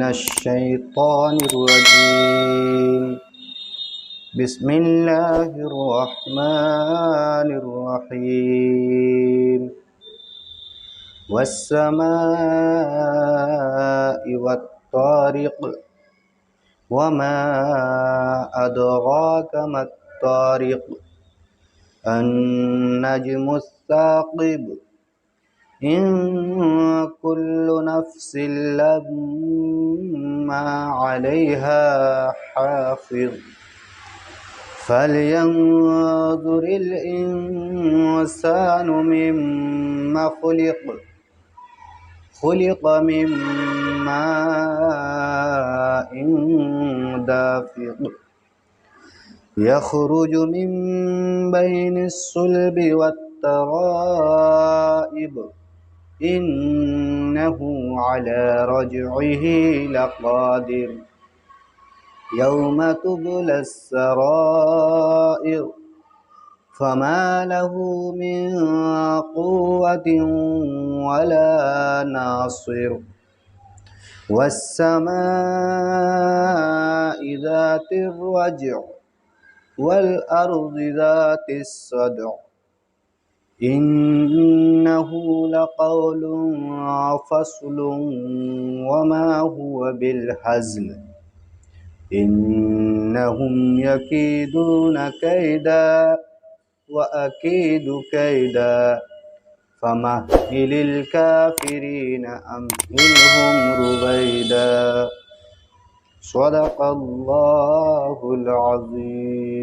الشيطان الرجيم. بسم الله الرحمن الرحيم. والسماء والطارق وما أدراك ما الطارق النجم الثاقب إن كل نفس لما عليها حافظ فلينظر الإنسان مما خلق من ماء دافق يخرج من بين الصلب والترائب إنه على رجعه لقادر يوم تبلى السرائر فما له من قوة ولا ناصر والسماء ذات الرجع والأرض ذات الصدع إنه لقول فصل وما هو بالهزل إنهم يكيدون كيدا وأكيد كيدا فمهل الكافرين أمهلهم رويدا. صدق الله العظيم.